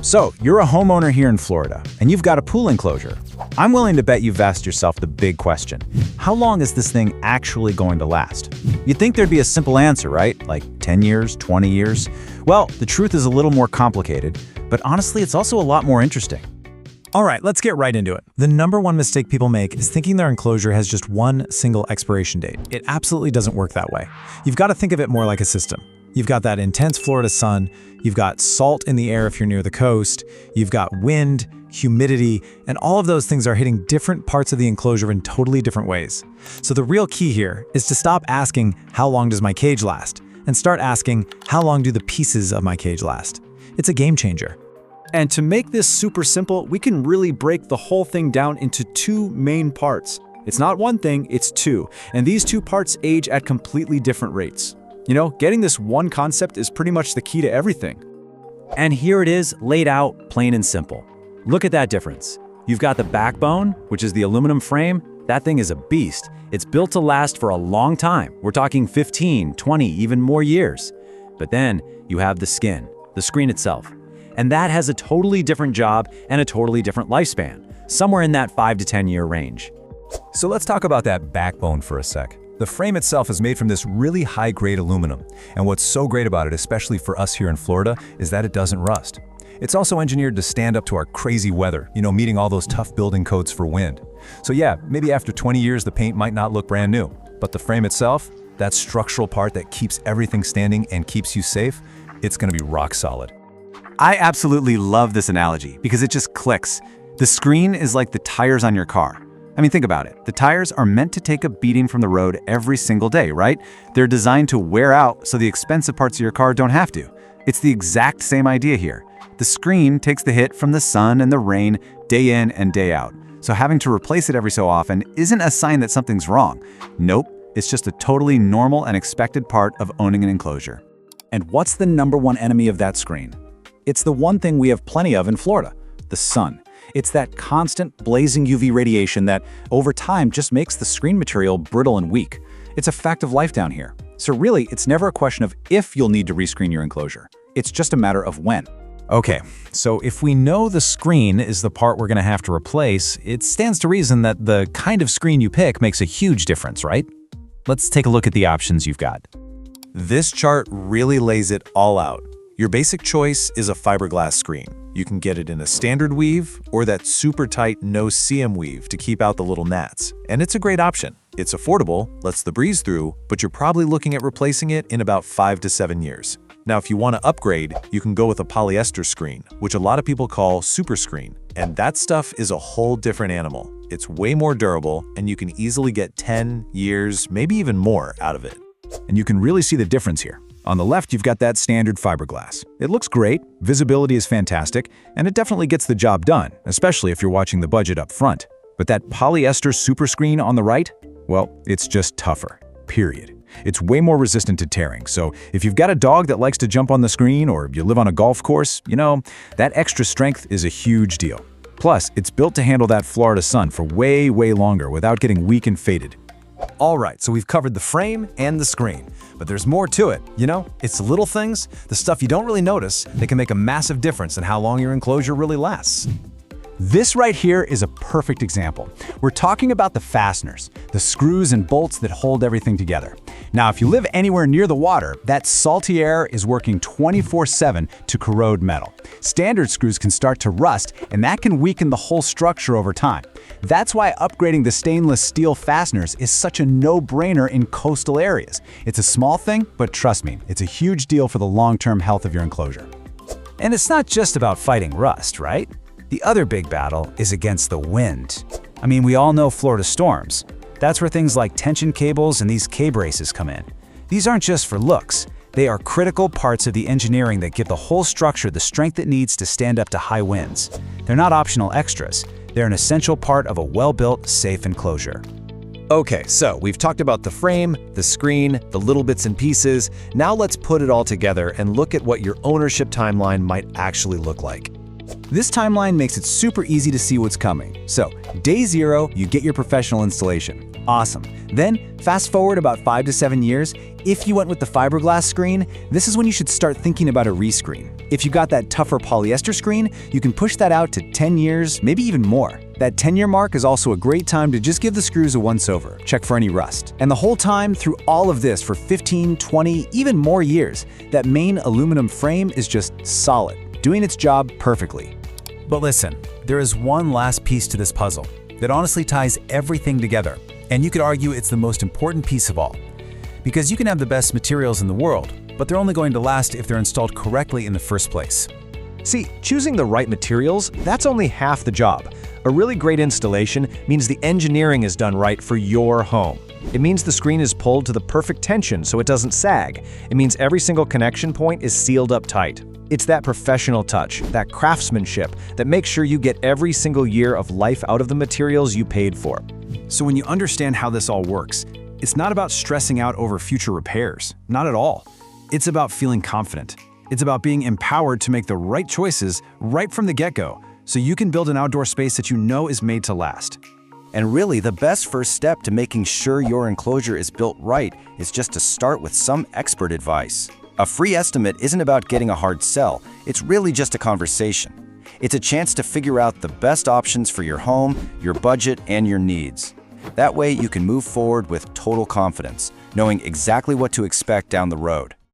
So, you're a homeowner here in Florida, and you've got a pool enclosure. I'm willing to bet you've asked yourself the big question. How long is this thing actually going to last? You'd think there'd be a simple answer, right? Like 10 years, 20 years? Well, the truth is a little more complicated, but honestly, it's also a lot more interesting. All right, let's get right into it. The number one mistake people make is thinking their enclosure has just one single expiration date. It absolutely doesn't work that way. You've got to think of it more like a system. You've got that intense Florida sun, you've got salt in the air if you're near the coast, you've got wind, humidity, and all of those things are hitting different parts of the enclosure in totally different ways. So the real key here is to stop asking, how long does my cage last? And start asking, how long do the pieces of my cage last? It's a game changer. And to make this super simple, we can really break the whole thing down into two main parts. It's not one thing, it's two. And these two parts age at completely different rates. You know, getting this one concept is pretty much the key to everything. And here it is, laid out, plain and simple. Look at that difference. You've got the backbone, which is the aluminum frame. That thing is a beast. It's built to last for a long time. We're talking 15, 20, even more years. But then you have the skin, the screen itself. And that has a totally different job and a totally different lifespan, somewhere in that 5 to 10 year range. So let's talk about that backbone for a sec. The frame itself is made from this really high-grade aluminum, and what's so great about it, especially for us here in Florida, is that it doesn't rust. It's also engineered to stand up to our crazy weather, meeting all those tough building codes for wind. So yeah, maybe after 20 years the paint might not look brand new, but the frame itself, that structural part that keeps everything standing and keeps you safe, it's gonna be rock solid. I absolutely love this analogy because it just clicks. The screen is like the tires on your car. I mean, think about it. The tires are meant to take a beating from the road every single day, right? They're designed to wear out so the expensive parts of your car don't have to. It's the exact same idea here. The screen takes the hit from the sun and the rain day in and day out. So having to replace it every so often isn't a sign that something's wrong. Nope, it's just a totally normal and expected part of owning an enclosure. And what's the number one enemy of that screen? It's the one thing we have plenty of in Florida, the sun. It's that constant blazing UV radiation that, over time, just makes the screen material brittle and weak. It's a fact of life down here. So really, it's never a question of if you'll need to rescreen your enclosure. It's just a matter of when. Okay, so if we know the screen is the part we're going to have to replace, it stands to reason that the kind of screen you pick makes a huge difference, right? Let's take a look at the options you've got. This chart really lays it all out. Your basic choice is a fiberglass screen. You can get it in a standard weave or that super tight no-seam weave to keep out the little gnats. And it's a great option. It's affordable, lets the breeze through, but you're probably looking at replacing it in about 5 to 7 years. Now, if you want to upgrade, you can go with a polyester screen, which a lot of people call super screen. And that stuff is a whole different animal. It's way more durable, and you can easily get 10 years, maybe even more out of it. And you can really see the difference here. On the left, you've got that standard fiberglass. It looks great, visibility is fantastic, and it definitely gets the job done, especially if you're watching the budget up front. But that polyester super screen on the right? Well, it's just tougher, period. It's way more resistant to tearing, so if you've got a dog that likes to jump on the screen or you live on a golf course, that extra strength is a huge deal. Plus, it's built to handle that Florida sun for way, way longer without getting weak and faded. All right, so we've covered the frame and the screen, but there's more to it, It's the little things, the stuff you don't really notice, that can make a massive difference in how long your enclosure really lasts. This right here is a perfect example. We're talking about the fasteners, the screws and bolts that hold everything together. Now, if you live anywhere near the water, that salty air is working 24/7 to corrode metal. Standard screws can start to rust, and that can weaken the whole structure over time. That's why upgrading the stainless steel fasteners is such a no-brainer in coastal areas. It's a small thing, but trust me, it's a huge deal for the long-term health of your enclosure. And it's not just about fighting rust, right? The other big battle is against the wind. I mean, we all know Florida storms. That's where things like tension cables and these K-braces come in. These aren't just for looks. They are critical parts of the engineering that give the whole structure the strength it needs to stand up to high winds. They're not optional extras. They're an essential part of a well-built, safe enclosure. Okay, so we've talked about the frame, the screen, the little bits and pieces. Now let's put it all together and look at what your ownership timeline might actually look like. This timeline makes it super easy to see what's coming. So, day 0, you get your professional installation. Awesome. Then, fast forward about 5 to 7 years, if you went with the fiberglass screen, this is when you should start thinking about a rescreen. If you got that tougher polyester screen, you can push that out to 10 years, maybe even more. That 10-year mark is also a great time to just give the screws a once-over, check for any rust. And the whole time, through all of this for 15, 20, even more years, that main aluminum frame is just solid, doing its job perfectly. But listen, there is one last piece to this puzzle that honestly ties everything together, and you could argue it's the most important piece of all. Because you can have the best materials in the world, but they're only going to last if they're installed correctly in the first place. See, choosing the right materials, that's only half the job. A really great installation means the engineering is done right for your home. It means the screen is pulled to the perfect tension so it doesn't sag. It means every single connection point is sealed up tight. It's that professional touch, that craftsmanship, that makes sure you get every single year of life out of the materials you paid for. So when you understand how this all works, it's not about stressing out over future repairs, not at all. It's about feeling confident. It's about being empowered to make the right choices right from the get-go, so you can build an outdoor space that you know is made to last. And really, the best first step to making sure your enclosure is built right is just to start with some expert advice. A free estimate isn't about getting a hard sell, it's really just a conversation. It's a chance to figure out the best options for your home, your budget, and your needs. That way, you can move forward with total confidence, knowing exactly what to expect down the road.